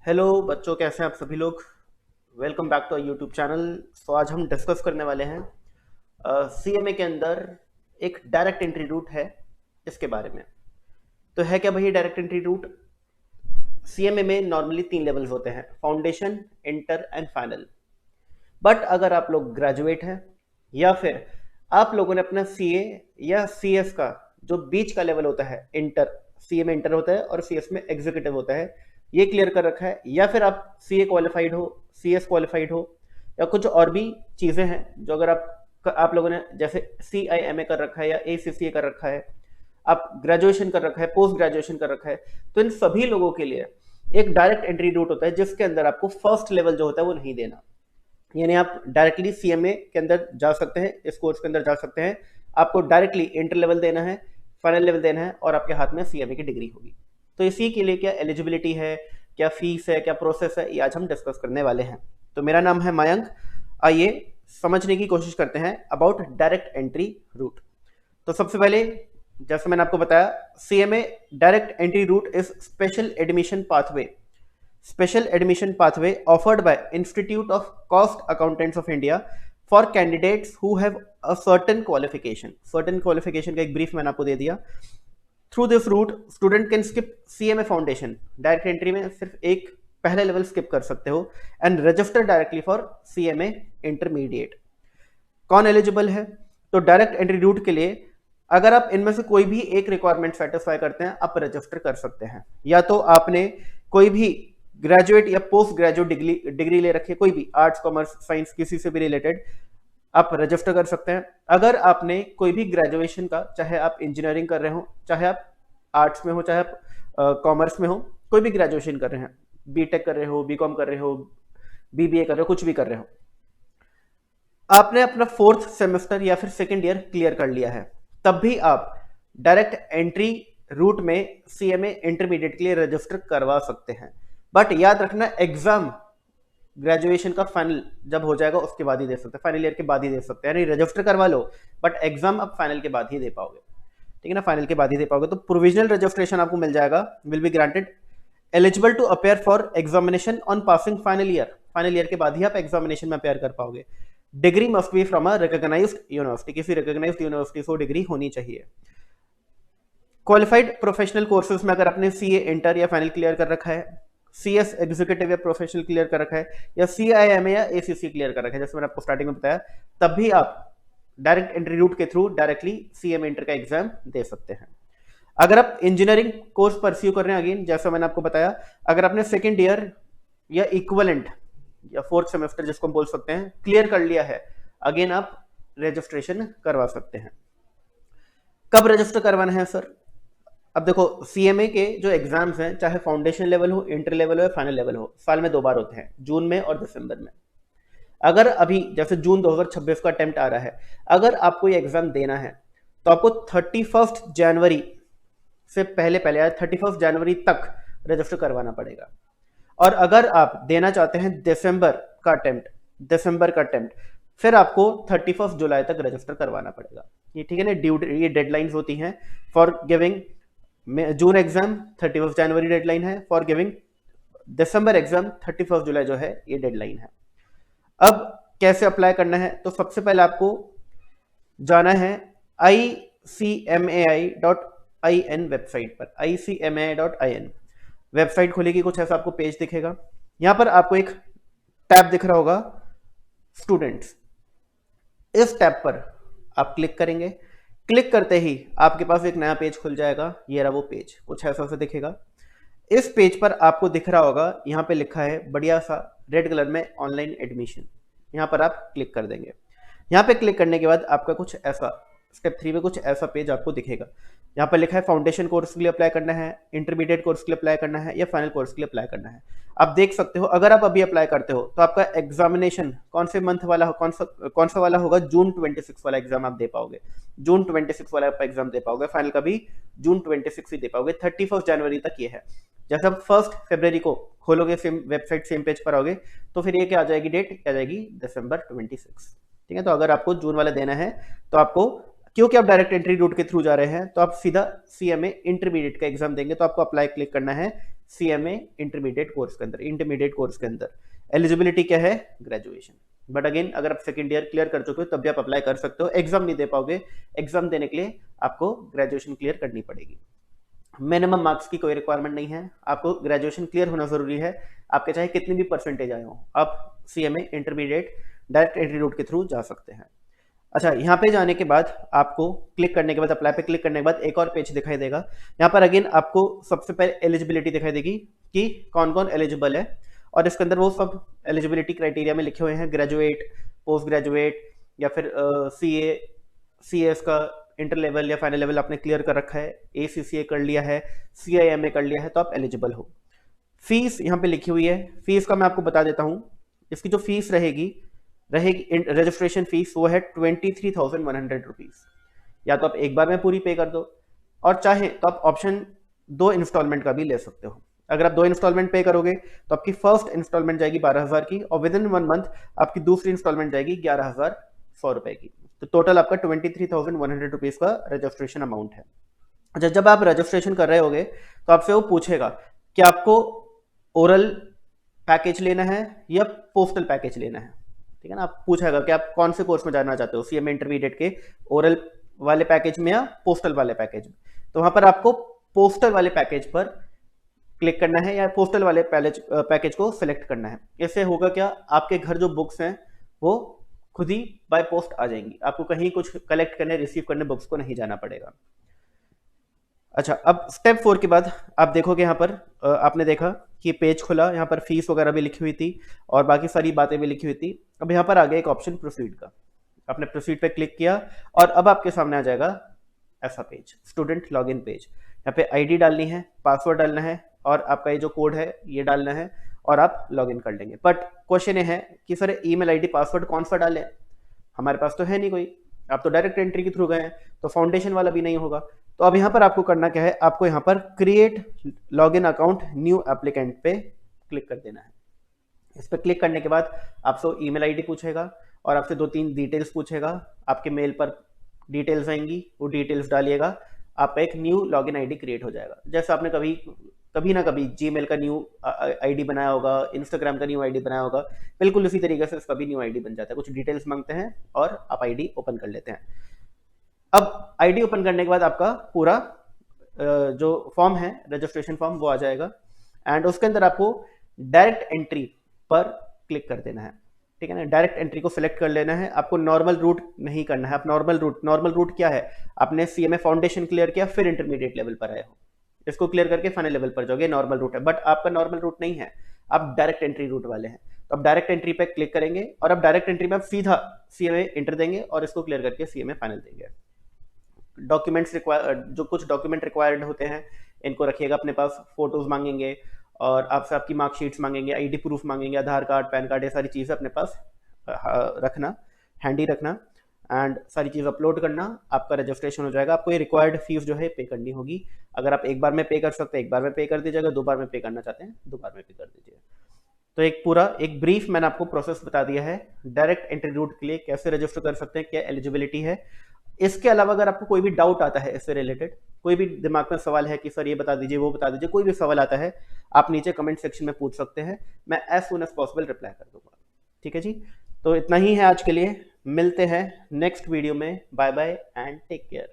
Hello बच्चों, कैसे हैं आप सभी लोग। Welcome back to YouTube channel. So आज हम डिस्कस करने वाले हैं सीएमए के अंदर एक डायरेक्ट एंट्री रूट है, इसके बारे में। तो है क्या भाई डायरेक्ट एंट्री रूट। सीएमए में नॉर्मली 3 लेवल्स होते हैं: foundation, inter and final. But अगर आप लोग ग्रेजुएट हैं या फिर आप लोगों ने अपना सीए या सीएस का जो बीच का लेवल होता है, इंटर, सीए में इंटर होता है और सीएस में एग्जीक्यूटिव होता है, ये क्लियर कर रखा है, या फिर आप सीए क्वालिफाइड हो, सीएस क्वालिफाइड हो, या कुछ और भी चीजें हैं जो अगर आप लोगों ने जैसे सीआईएमए कर रखा है या एसीसीए कर रखा है, आप ग्रेजुएशन कर रखा है, पोस्ट ग्रेजुएशन कर रखा है, तो इन सभी लोगों के लिए एक डायरेक्ट एंट्री रूट होता है जिसके अंदर आपको फर्स्ट लेवल जो होता है वो नहीं देना। यानी आप डायरेक्टली सीएमए के अंदर जा सकते हैं, इस कोर्स के अंदर जा सकते हैं। आपको डायरेक्टली इंटर लेवल देना है, फाइनल लेवल देना है और आपके हाथ में सीएमए की डिग्री होगी। तो इसी के लिए क्या एलिजिबिलिटी है, क्या फीस है, क्या प्रोसेस है, ये आज हम डिस्कस करने वाले हैं। तो मेरा नाम है मयंक। आइए समझने की कोशिश करते हैं अबाउट डायरेक्ट एंट्री रूट। तो सबसे पहले, जैसे मैंने आपको बताया, CMA direct entry route is special admission pathway, special admission pathway offered by Institute of Cost Accountants of India for candidates who have a certain qualification। certain qualification का एक brief मैंने आपको दे दिया। through this route student can skip CMA foundation, direct entry में सिर्फ एक पहले level skip कर सकते हो, and register directly for CMA intermediate. कौन एलिजिबल है? तो डायरेक्ट एंट्री रूट के लिए अगर आप इनमें से कोई भी एक रिक्वायरमेंट सेटिस्फाई करते हैं, आप रजिस्टर कर सकते हैं। या तो आपने कोई भी ग्रेजुएट या पोस्ट ग्रेजुएट डिग्री ले रखी है, कोई भी आर्ट्स, कॉमर्स, साइंस, किसी से भी रिलेटेड, आप रजिस्टर कर सकते हैं। अगर आपने कोई भी ग्रेजुएशन का, चाहे आप इंजीनियरिंग कर रहे हो, चाहे आप आर्ट्स में हो, चाहे आप कॉमर्स में हो, कोई भी ग्रेजुएशन कर रहे हैं, बीटेक कर रहे हो, बीकॉम कर रहे हो, बीबीए कर रहे हो, कुछ भी कर रहे हो, आपने अपना 4th सेमेस्टर या फिर सेकेंड ईयर क्लियर कर लिया है, तब भी आप डायरेक्ट एंट्री रूट में सीएमए इंटरमीडिएट के लिए रजिस्टर करवा सकते हैं। बट याद रखना, एग्जाम ग्रेजुएशन का फाइनल जब हो जाएगा उसके बाद ही दे सकते हैं, फाइनल ईयर के बाद ही दे सकते हैं। यानी रजिस्टर करवा लो बट एग्जाम आप फाइनल के बाद ही दे पाओगे, ठीक है ना, फाइनल के बाद ही दे पाओगे। तो प्रोविजनल रजिस्ट्रेशन आपको मिल जाएगा, will be granted. Eligible to appear for examination on passing final year, final year के बाद ही आप एग्जामिनेशन में अपेयर कर पाओगे। Degree must be from a recognised university, किसी रिकॉग्नाइज्ड यूनिवर्सिटी से डिग्री होनी चाहिए। क्वालिफाइड प्रोफेशनल कोर्सेज में अगर आपने सीए इंटर या फाइनल क्लियर कर रखा है, सीएस एग्जीक्यूटिव या प्रोफेशनल क्लियर कर रखा है, या सीआईएमए या एसीसी क्लियर कर रखा है, जैसे मैंने आपको स्टार्टिंग में बताया, तब भी आप डायरेक्ट एंट्री रूट के थ्रू डायरेक्टली सीएमए इंटर का एग्जाम दे सकते हैं। अगर आप इंजीनियरिंग कोर्स परस्यू कर रहे हैं, अगेन जैसा मैंने आपको बताया, अगर आपने सेकेंड ईयर या इक्वलेंट या 4th सेमेस्टर जिसको हम बोल सकते हैं क्लियर कर लिया है, अगेन आप रजिस्ट्रेशन करवा सकते हैं। कब रजिस्टर करवाना है सर? अब देखो, सीएमए के जो एग्जाम्स हैं, चाहे फाउंडेशन लेवल हो, इंटर लेवल हो या फाइनल लेवल हो, साल में 2 बार होते हैं, जून में और दिसंबर में। अगर अभी जैसे जून 2026 का अटेम्प्ट आ रहा है, अगर आपको ये एग्जाम देना है तो आपको 31 जनवरी से पहले पहले 31 जनवरी तक रजिस्टर करवाना पड़ेगा। और अगर आप देना चाहते हैं दिसंबर का अटेम्प्ट, फिर आपको 31 जुलाई तक रजिस्टर करवाना पड़ेगा। ये ठीक है ना, ये डेडलाइंस होती हैं for giving June exam 31 January deadline है, फॉर गिविंग दिसंबर एग्जाम 31 जुलाई जो है ये डेडलाइन है। अब कैसे अप्लाई करना है? तो सबसे पहले आपको जाना है icmai.in वेबसाइट पर। icmai.in वेबसाइट खुलेगी, कुछ ऐसा आपको पेज दिखेगा। यहां पर आपको एक टैब दिख रहा होगा, स्टूडेंट्स। इस टैब पर आप क्लिक करेंगे, क्लिक करते ही आपके पास एक नया पेज खुल जाएगा। ये रहा वो पेज, कुछ ऐसा सा दिखेगा। इस पेज पर आपको दिख रहा होगा, यहाँ पे लिखा है बढ़िया सा रेड कलर में ऑनलाइन एडमिशन, यहाँ पर आप क्लिक कर देंगे। यहाँ पे क्लिक करने के बाद आपका कुछ ऐसा स्टेप 3 में कुछ ऐसा पेज आपको दिखेगा। यहाँ पर लिखा है फाउंडेशन कोर्स के लिए अप्लाई करना है, इंटरमीडिएट कोर्स के लिए अप्लाई करना है या फाइनल कोर्स के लिए अप्लाई करना है। आप देख सकते हो, अगर आप अभी अप्लाई करते हो तो आपका एग्जामिनेशन कौन से मंथ वाला हो, कौन सा वाला होगा, जून 26 वाला एग्जाम आप दे पाओगे, जून 26 वाला आप एग्जाम दे पाओगे, फाइनल का भी जून 26 ही दे पाओगे। 31 जनवरी तक ये है। जैसे आप 1 फरवरी को खोलोगे, सेम वेबसाइट सेम पेज पर आओगे, तो फिर ये क्या आ जाएगी, डेट क्या आ जाएगी, दिसंबर 26, ठीक है। तो अगर आपको जून वाला देना है तो आपको, क्योंकि आप डायरेक्ट एंट्री रूट के थ्रू जा रहे हैं, तो आप सीधा सीएमए इंटरमीडिएट का एग्जाम देंगे, तो आपको अप्लाई क्लिक करना है CMA इंटरमीडिएट कोर्स के अंदर, इंटरमीडिएट कोर्स के अंदर एलिजिबिलिटी क्या है, ग्रेजुएशन। बट अगेन अगर आप सेकंड ईयर क्लियर कर चुके हो तब भी आप अप्लाई कर सकते हो, एग्जाम नहीं दे पाओगे, एग्जाम देने के लिए आपको ग्रेजुएशन क्लियर करनी पड़ेगी। मिनिमम मार्क्स की कोई रिक्वायरमेंट नहीं है, आपको ग्रेजुएशन क्लियर होना जरूरी है, आपके चाहे कितनी भी परसेंटेज आए हो, आप CMA intermediate direct entry route के थ्रू जा सकते हैं। अच्छा, यहाँ पे जाने के बाद आपको क्लिक करने के बाद, अप्लाई पे क्लिक करने के बाद एक और पेज दिखाई देगा। यहाँ पर अगेन आपको सबसे पहले एलिजिबिलिटी दिखाई देगी कि कौन कौन एलिजिबल है, और इसके अंदर वो सब एलिजिबिलिटी क्राइटेरिया में लिखे हुए हैं, ग्रेजुएट, पोस्ट ग्रेजुएट, या फिर CS का इंटर लेवल या फाइनल लेवल आपने क्लियर कर रखा है, ACCA कर लिया है, CIMA कर लिया है, तो आप एलिजिबल हो। फीस यहाँ पे लिखी हुई है, फीस का मैं आपको बता देता हूँ। इसकी जो फीस रहेगी रजिस्ट्रेशन फीस, वो है 23,100 रुपीज। या तो आप एक बार में पूरी पे कर दो, और चाहे तो आप ऑप्शन 2 इंस्टॉलमेंट का भी ले सकते हो। अगर आप 2 इंस्टॉलमेंट पे करोगे तो आपकी फर्स्ट इंस्टॉलमेंट जाएगी 12,000 की, और विद इन 1 मंथ आपकी दूसरी इंस्टॉलमेंट जाएगी 11,100 रुपए की। तो टोटल आपका 23,100 रुपीज का रजिस्ट्रेशन अमाउंट है। अच्छा, जब आप रजिस्ट्रेशन कर रहे होगे तो आपसे वो पूछेगा कि आपको ओरल पैकेज लेना है या पोस्टल पैकेज लेना है, ठीक है ना। आप पूछेगा कि आप कौन से कोर्स में जाना चाहते हो, CMA इंटरमीडिएट के ओरल वाले पैकेज में या पोस्टल वाले पैकेज में। तो वहां पर आपको पोस्टल वाले पैकेज पर क्लिक करना है या पोस्टल वाले पैकेज को सिलेक्ट करना है। इससे होगा क्या, आपके घर जो बुक्स हैं वो खुद ही बाय पोस्ट आ जाएंगी, आपको कहीं कुछ कलेक्ट करने, रिसीव करने बुक्स को नहीं जाना पड़ेगा। अच्छा, अब स्टेप 4 के बाद आप देखोगे यहाँ पर आपने देखा कि पेज खुला, यहाँ पर फीस वगैरह भी लिखी हुई थी और बाकी सारी बातें भी लिखी हुई थी। अब यहाँ पर आ गया एक ऑप्शन प्रोसीड का, आपने प्रोसीड पे क्लिक किया और अब आपके सामने आ जाएगा ऐसा पेज, स्टूडेंट लॉगिन पेज। यहाँ पे ID डालनी है, पासवर्ड डालना है और आपका ये जो कोड है ये डालना है और आप लॉगिन कर लेंगे। बट क्वेश्चन ये है कि सर ईमेल ID पासवर्ड कौन सा डालें, हमारे पास तो है नहीं कोई, आप तो डायरेक्ट एंट्री के थ्रू गए हैं, तो फाउंडेशन वाला भी नहीं होगा। तो अब यहाँ पर आपको करना क्या है, आपको यहाँ पर create login account new applicant पे क्लिक कर देना है। इस पर क्लिक करने के बाद आपसे ईमेल ID पूछेगा और आपसे 2-3 डिटेल्स पूछेगा, आपके मेल पर डिटेल्स आएंगी, वो डिटेल्स डालिएगा, आपका एक न्यू लॉगिन ID क्रिएट हो जाएगा। जैसे आपने कभी ना कभी जीमेल का न्यू ID बनाया होगा, इंस्टाग्राम का न्यू ID बनाया होगा, बिल्कुल उसी तरीके से इसका भी न्यू ID बन जाता है। कुछ डिटेल्स मांगते हैं और आप ID ओपन कर लेते हैं। अब ID ओपन करने के बाद आपका पूरा जो फॉर्म है, रजिस्ट्रेशन फॉर्म, वो आ जाएगा एंड उसके अंदर आपको डायरेक्ट एंट्री पर क्लिक कर देना है, ठीक है ना। डायरेक्ट एंट्री को सिलेक्ट कर लेना है, आपको नॉर्मल रूट नहीं करना है। आप नॉर्मल रूट क्या है, आपने CMA फाउंडेशन क्लियर किया फिर इंटरमीडिएट लेवल पर आए हो, इसको क्लियर करके फाइनल लेवल पर जाओगे, नॉर्मल रूट है। बट आपका नॉर्मल रूट नहीं है, आप डायरेक्ट एंट्री रूट वाले हैं। तो आप डायरेक्ट एंट्री पे क्लिक करेंगे और अब डायरेक्ट एंट्री में आप सीधा CMA इंटर देंगे और इसको क्लियर करके CMA फाइनल देंगे। डॉक्यूमेंट्स जो कुछ डॉक्यूमेंट रिक्वायर्ड होते हैं इनको रखिएगा अपने पास, फोटोज मांगेंगे और आपसे आपकी मार्कशीट्स मांगेंगे, ID प्रूफ मांगेंगे, आधार कार्ड, पैन कार्ड, ये सारी चीज़ें अपने पास रखना, हैंडी रखना एंड सारी चीज़ अपलोड करना, आपका रजिस्ट्रेशन हो जाएगा। आपको ये रिक्वायर्ड फीस जो है पे करनी होगी। अगर आप एक बार में पे कर सकते हैं एक बार में पे कर दीजिएगा, 2 बार में पे करना चाहते हैं 2 बार में पे कर दीजिए। तो एक ब्रीफ मैंने आपको प्रोसेस बता दिया है डायरेक्ट एंट्री रूट के लिए कैसे रजिस्टर कर सकते हैं, क्या एलिजिबिलिटी है। इसके अलावा अगर आपको कोई भी डाउट आता है इससे रिलेटेड, कोई भी दिमाग में सवाल है कि सर ये बता दीजिए वो बता दीजिए, कोई भी सवाल आता है आप नीचे कमेंट सेक्शन में पूछ सकते हैं, मैं as soon as possible reply कर दूंगा। ठीक है जी, तो इतना ही है आज के लिए, मिलते हैं नेक्स्ट वीडियो में। Bye bye and take care.